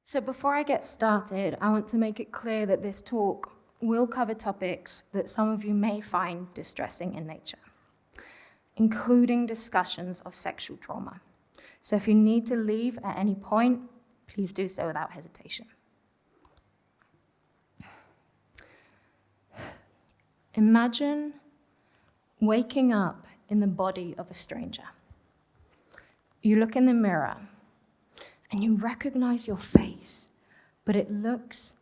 So before I get started, I want to make it clear that this talk will cover topics that some of you may find distressing in nature, including discussions of sexual trauma. So if you need to leave at any point, please do so without hesitation. Imagine waking up in the body of a stranger. You look in the mirror and you recognize your face, but it looks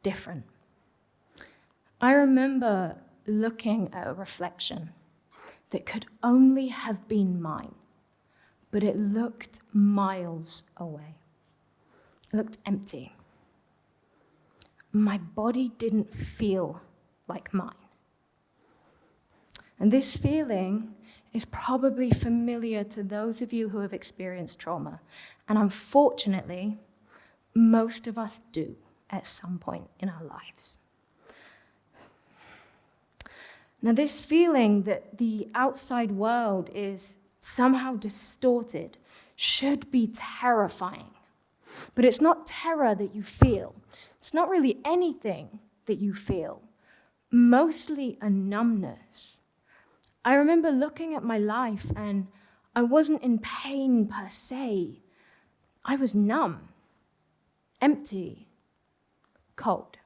different. I remember looking at a reflection that could only have been mine, but it looked miles away. It looked empty. My body didn't feel like mine. And this feeling is probably familiar to those of you who have experienced trauma. And unfortunately, most of us do at some point in our lives. Now, this feeling that the outside world is somehow distorted should be terrifying. But it's not terror that you feel. It's not really anything that you feel. Mostly a numbness. I remember looking at my life and I wasn't in pain per se. I was numb, empty, cold.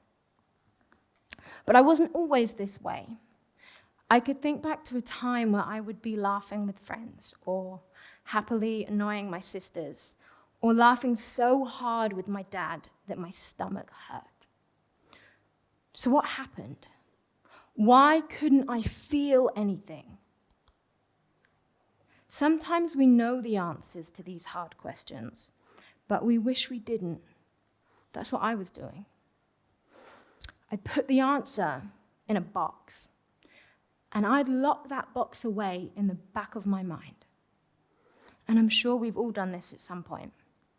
But I wasn't always this way. I could think back to a time where I would be laughing with friends, or happily annoying my sisters, or laughing so hard with my dad that my stomach hurt. So what happened? Why couldn't I feel anything? Sometimes we know the answers to these hard questions, but we wish we didn't. That's what I was doing. I'd put the answer in a box, and I'd lock that box away in the back of my mind. And I'm sure we've all done this at some point,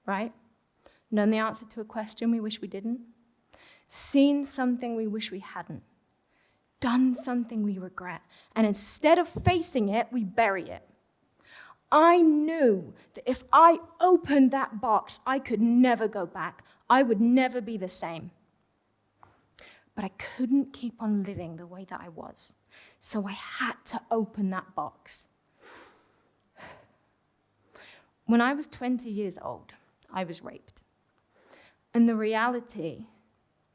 right? Known the answer to a question we wish we didn't, seen something we wish we hadn't, done something we regret, and instead of facing it, we bury it. I knew that if I opened that box, I could never go back. I would never be the same. But I couldn't keep on living the way that I was, so I had to open that box. When I was 20 years old, I was raped. And the reality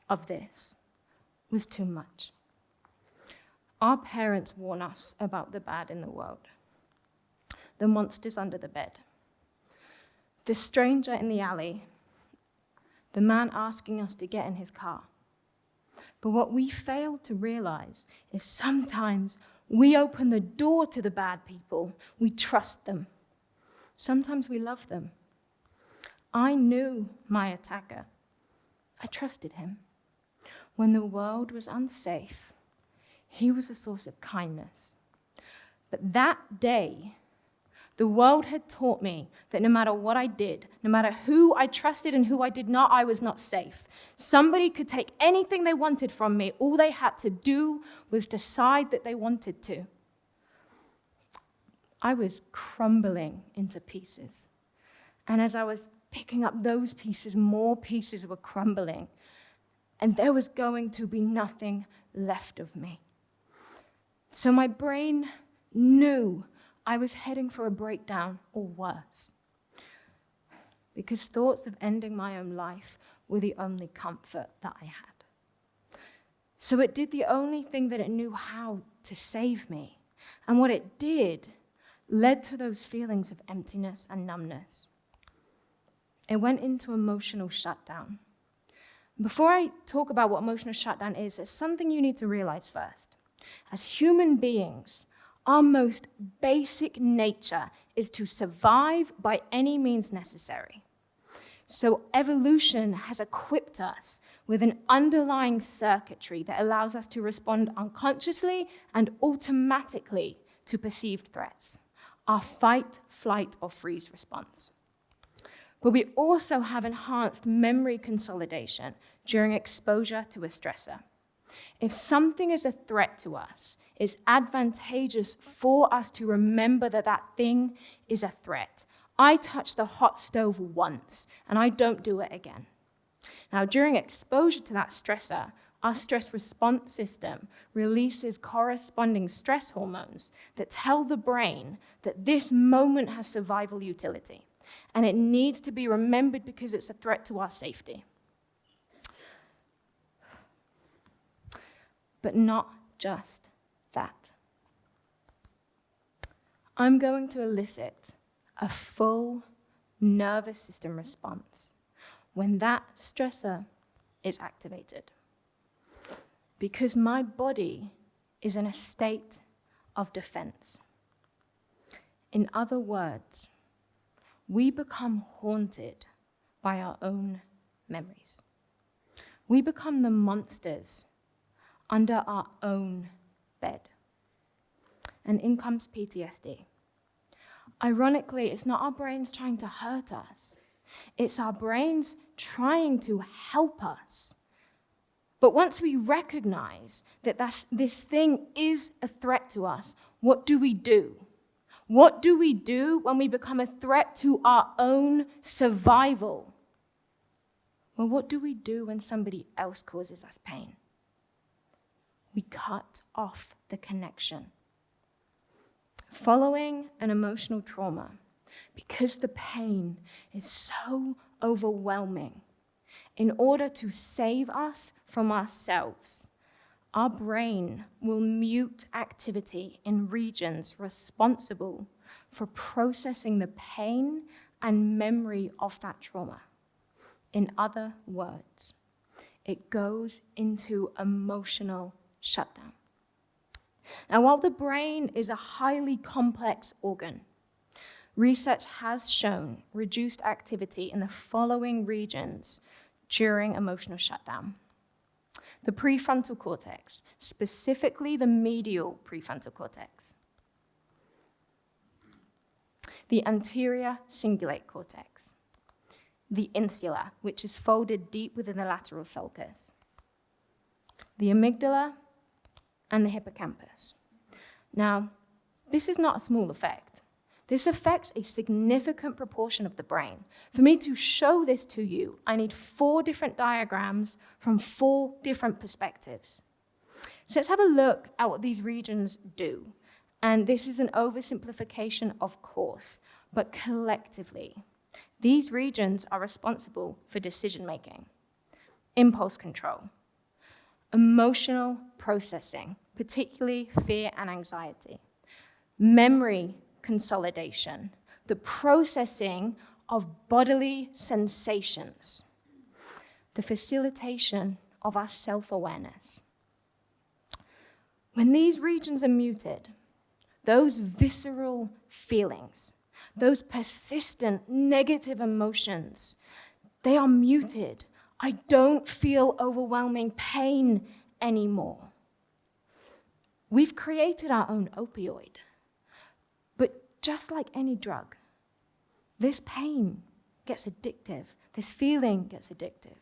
of this was too much. Our parents warn us about the bad in the world, the monsters under the bed, the stranger in the alley, the man asking us to get in his car. But what we fail to realize is sometimes we open the door to the bad people, we trust them. Sometimes we love them. I knew my attacker. I trusted him. When the world was unsafe, he was a source of kindness. But that day, the world had taught me that no matter what I did, no matter who I trusted and who I did not, I was not safe. Somebody could take anything they wanted from me. All they had to do was decide that they wanted to. I was crumbling into pieces. And as I was picking up those pieces, more pieces were crumbling. And there was going to be nothing left of me. So my brain knew I was heading for a breakdown or worse, because thoughts of ending my own life were the only comfort that I had. So it did the only thing that it knew how to save me. And what it did led to those feelings of emptiness and numbness. It went into emotional shutdown. Before I talk about what emotional shutdown is, there's something you need to realize first. As human beings, our most basic nature is to survive by any means necessary. So evolution has equipped us with an underlying circuitry that allows us to respond unconsciously and automatically to perceived threats, our fight, flight, or freeze response. But we also have enhanced memory consolidation during exposure to a stressor. If something is a threat to us, it's advantageous for us to remember that that thing is a threat. I touch the hot stove once, and I don't do it again. Now, during exposure to that stressor, our stress response system releases corresponding stress hormones that tell the brain that this moment has survival utility, and it needs to be remembered because it's a threat to our safety. But not just that. I'm going to elicit a full nervous system response when that stressor is activated. Because my body is in a state of defense. In other words, we become haunted by our own memories. We become the monsters under our own bed. And in comes PTSD. Ironically, it's not our brains trying to hurt us. It's our brains trying to help us. But once we recognize that this thing is a threat to us, what do we do? What do we do when we become a threat to our own survival? Well, what do we do when somebody else causes us pain? We cut off the connection. Following an emotional trauma, because the pain is so overwhelming, in order to save us from ourselves, our brain will mute activity in regions responsible for processing the pain and memory of that trauma. In other words, it goes into emotional shutdown. Now, while the brain is a highly complex organ, research has shown reduced activity in the following regions during emotional shutdown. The prefrontal cortex, specifically the medial prefrontal cortex. The anterior cingulate cortex. The insula, which is folded deep within the lateral sulcus. The amygdala, and the hippocampus. Now, this is not a small effect. This affects a significant proportion of the brain. For me to show this to you, I need 4 different diagrams from 4 different perspectives. So let's have a look at what these regions do. And this is an oversimplification, of course, but collectively, these regions are responsible for decision-making, impulse control, emotional processing, particularly fear and anxiety, memory consolidation, the processing of bodily sensations, the facilitation of our self-awareness. When these regions are muted, those visceral feelings, those persistent negative emotions, they are muted. I don't feel overwhelming pain anymore. We've created our own opioid. But just like any drug, this pain gets addictive. This feeling gets addictive.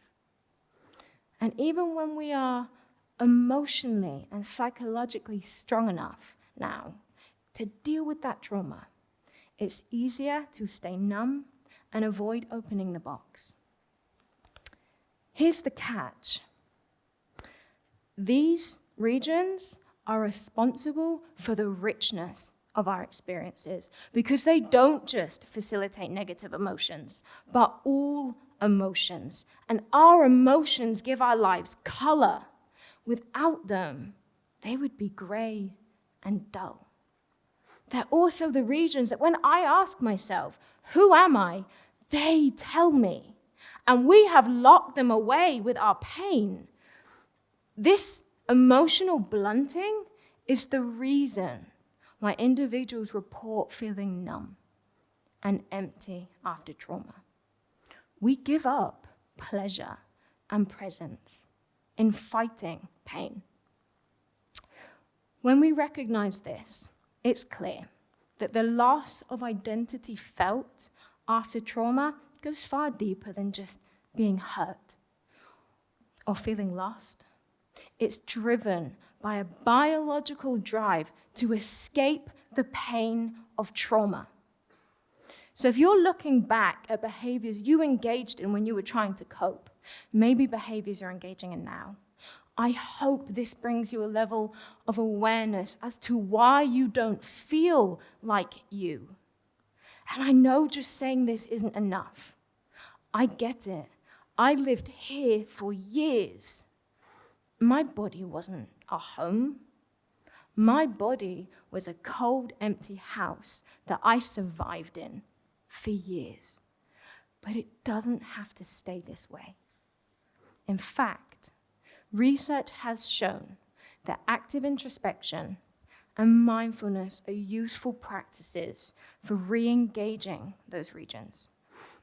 And even when we are emotionally and psychologically strong enough now to deal with that trauma, it's easier to stay numb and avoid opening the box. Here's the catch. These regions are responsible for the richness of our experiences because they don't just facilitate negative emotions, but all emotions. And our emotions give our lives color. Without them, they would be gray and dull. They're also the regions that when I ask myself, who am I? They tell me. And we have locked them away with our pain. This emotional blunting is the reason why individuals report feeling numb and empty after trauma. We give up pleasure and presence in fighting pain. When we recognize this, it's clear that the loss of identity felt after trauma goes far deeper than just being hurt or feeling lost. It's driven by a biological drive to escape the pain of trauma. So if you're looking back at behaviors you engaged in when you were trying to cope, maybe behaviors you're engaging in now, I hope this brings you a level of awareness as to why you don't feel like you. And I know just saying this isn't enough. I get it. I lived here for years. My body wasn't a home. My body was a cold, empty house that I survived in for years. But it doesn't have to stay this way. In fact, research has shown that active introspection and mindfulness are useful practices for re-engaging those regions.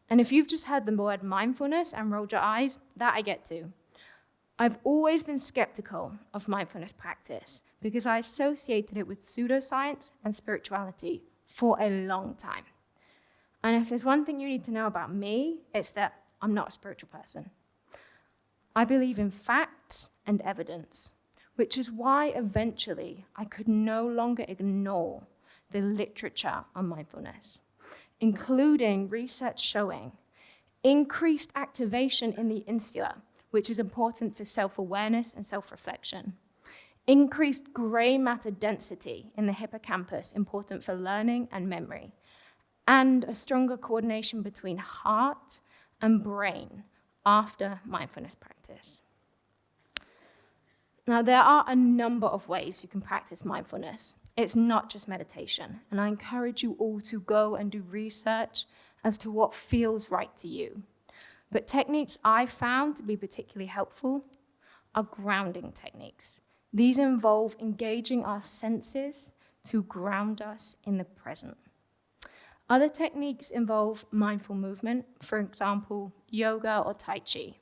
And if you've just heard the word mindfulness and rolled your eyes, that I get to. I've always been skeptical of mindfulness practice because I associated it with pseudoscience and spirituality for a long time. And if there's one thing you need to know about me, it's that I'm not a spiritual person. I believe in facts and evidence, which is why eventually I could no longer ignore the literature on mindfulness, including research showing increased activation in the insula, which is important for self-awareness and self-reflection. Increased gray matter density in the hippocampus, important for learning and memory. And a stronger coordination between heart and brain after mindfulness practice. Now, there are a number of ways you can practice mindfulness. It's not just meditation, and I encourage you all to go and do research as to what feels right to you. But techniques I found to be particularly helpful are grounding techniques. These involve engaging our senses to ground us in the present. Other techniques involve mindful movement, for example, yoga or Tai Chi.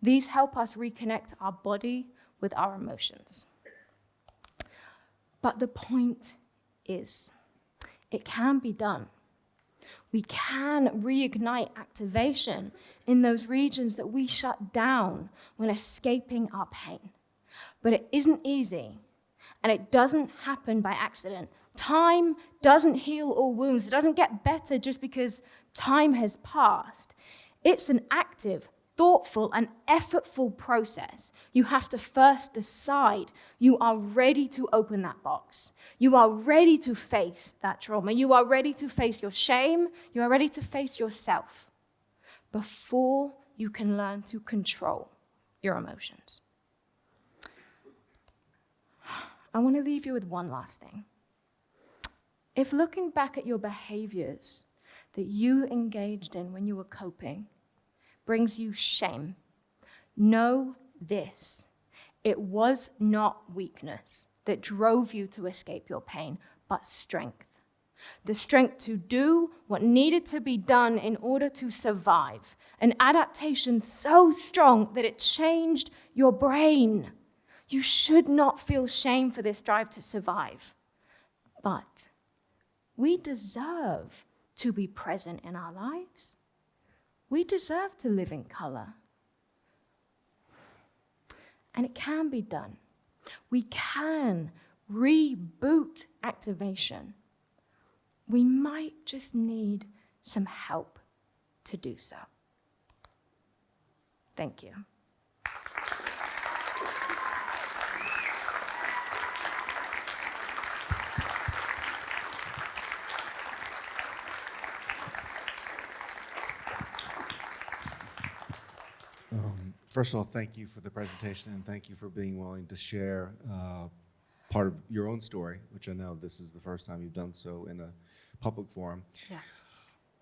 These help us reconnect our body with our emotions. But the point is, it can be done. We can reignite activation in those regions that we shut down when escaping our pain. But it isn't easy, and it doesn't happen by accident. Time doesn't heal all wounds. It doesn't get better just because time has passed. It's an active, thoughtful, and effortful process. You have to first decide you are ready to open that box. You are ready to face that trauma. You are ready to face your shame. You are ready to face yourself before you can learn to control your emotions. I want to leave you with one last thing. If looking back at your behaviors that you engaged in when you were coping brings you shame, know this: it was not weakness that drove you to escape your pain, but strength. The strength to do what needed to be done in order to survive. An adaptation so strong that it changed your brain. You should not feel shame for this drive to survive. But we deserve to be present in our lives. We deserve to live in color. And it can be done. We can reboot activation. We might just need some help to do so. Thank you. First of all, thank you for the presentation, and thank you for being willing to share part of your own story, which I know this is the first time you've done so in a public forum. Yes.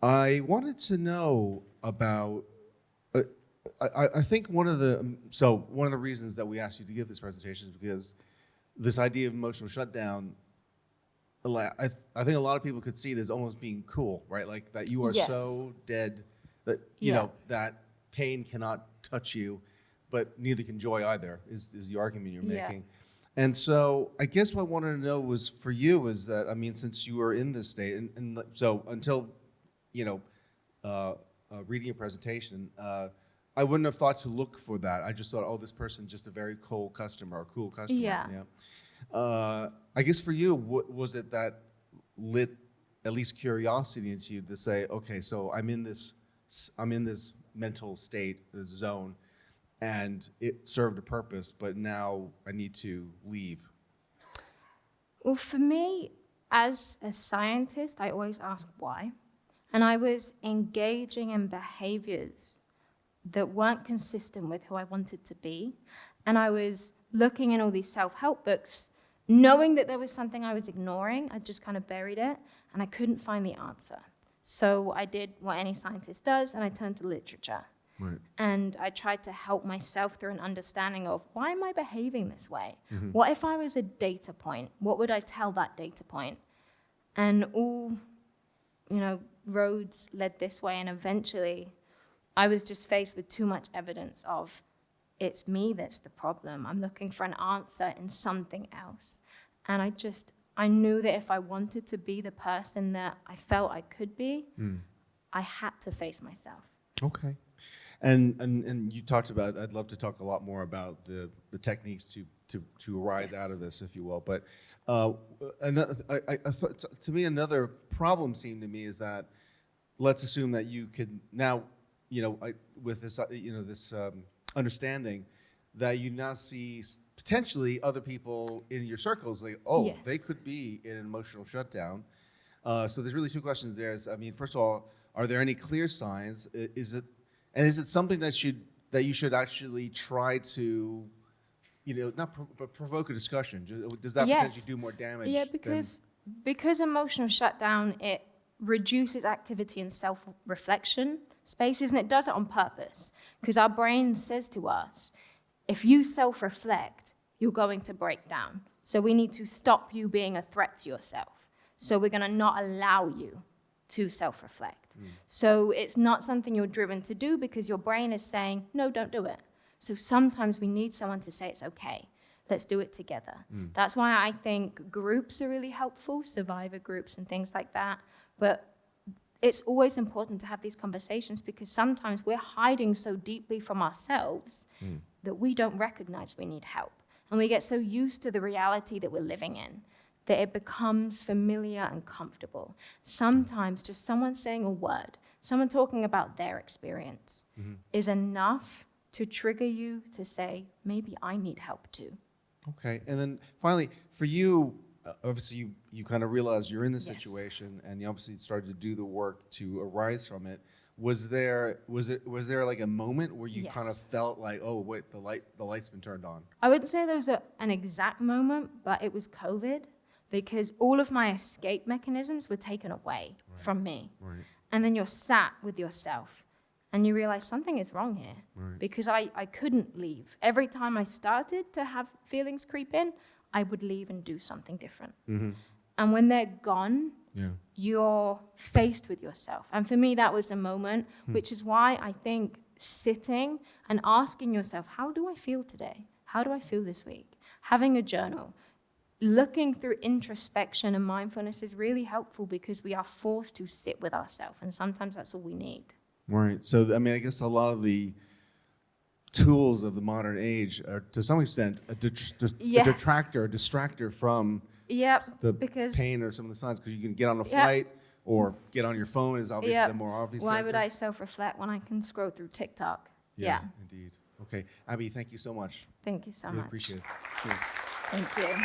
I wanted to know about, I think one of the reasons that we asked you to give this presentation is because this idea of emotional shutdown, I think a lot of people could see this almost being cool, right? Like that you are so dead that, you know, that pain cannot touch you, but neither can joy either, is the argument you're making. And so I guess what I wanted to know was for you is that, I mean, since you are in this state, and so until, you know, reading your presentation, I wouldn't have thought to look for that. I just thought, oh, this person's just a very cold customer or cool customer. Yeah. I guess for you, what was it that lit at least curiosity into you to say, okay, so I'm in this mental state, this zone, and it served a purpose, but now I need to leave. Well, for me, as a scientist, I always ask why. And I was engaging in behaviors that weren't consistent with who I wanted to be. And I was looking in all these self-help books, knowing that there was something I was ignoring. I just kind of buried it, and I couldn't find the answer. So I did what any scientist does, and I turned to literature. Right. And I tried to help myself through an understanding of, why am I behaving this way? What if I was a data point? What would I tell that data point? And all, roads led this way. And eventually, I was just faced with too much evidence of, it's me that's the problem. I'm looking for an answer in something else. And I knew that if I wanted to be the person that I felt I could be, I had to face myself. Okay. And you talked about, I'd love to talk a lot more about the techniques to arise out of this, if you will. But I thought, to me, another problem seemed to me is that, let's assume that you could now, with this, this understanding that you now see potentially other people in your circles, like, Yes. they could be in an emotional shutdown. So there's really two questions there. First of all, are there any clear signs? Is it something that you should actually try to, but provoke a discussion? Does that Yes. potentially do more damage? Yeah, because emotional shutdown, it reduces activity in self-reflection spaces, and it does it on purpose, because our brain says to us, if you self-reflect, you're going to break down. So we need to stop you being a threat to yourself. So we're going to not allow you to self-reflect. So it's not something you're driven to do because your brain is saying, no, don't do it. So sometimes we need someone to say, it's okay, let's do it together. That's why I think groups are really helpful, survivor groups and things like that. But it's always important to have these conversations, because sometimes we're hiding so deeply from ourselves that we don't recognize we need help. And we get so used to the reality that we're living in that it becomes familiar and comfortable. Sometimes just someone saying a word, someone talking about their experience is enough to trigger you to say, maybe I need help too. Okay, and then finally, for you, obviously you kind of realized you're in this Yes. situation, and you obviously started to do the work to arise from it. Was there like a moment where you kind of Yes. felt like, oh wait, the light's been turned on? I wouldn't say there was an exact moment, but it was COVID, because all of my escape mechanisms were taken away from me. Right. And then you're sat with yourself and you realize something is wrong here, because I couldn't leave. Every time I started to have feelings creep in, I would leave and do something different. And when they're gone, you're faced with yourself. And for me, that was a moment, which is why I think sitting and asking yourself, how do I feel today? How do I feel this week? Having a journal, looking through introspection and mindfulness is really helpful, because we are forced to sit with ourselves, and sometimes that's all we need. Right. So I guess a lot of the tools of the modern age are, to some extent, a Yes. detractor, a distractor from the because pain or some of the signs, because you can get on a flight or get on your phone is obviously the more obvious Why answer. would I self-reflect when I can scroll through TikTok? Yeah. Indeed. Okay. Abby, thank you so much. Thank you so Really much. appreciate it. Cheers. Thank you.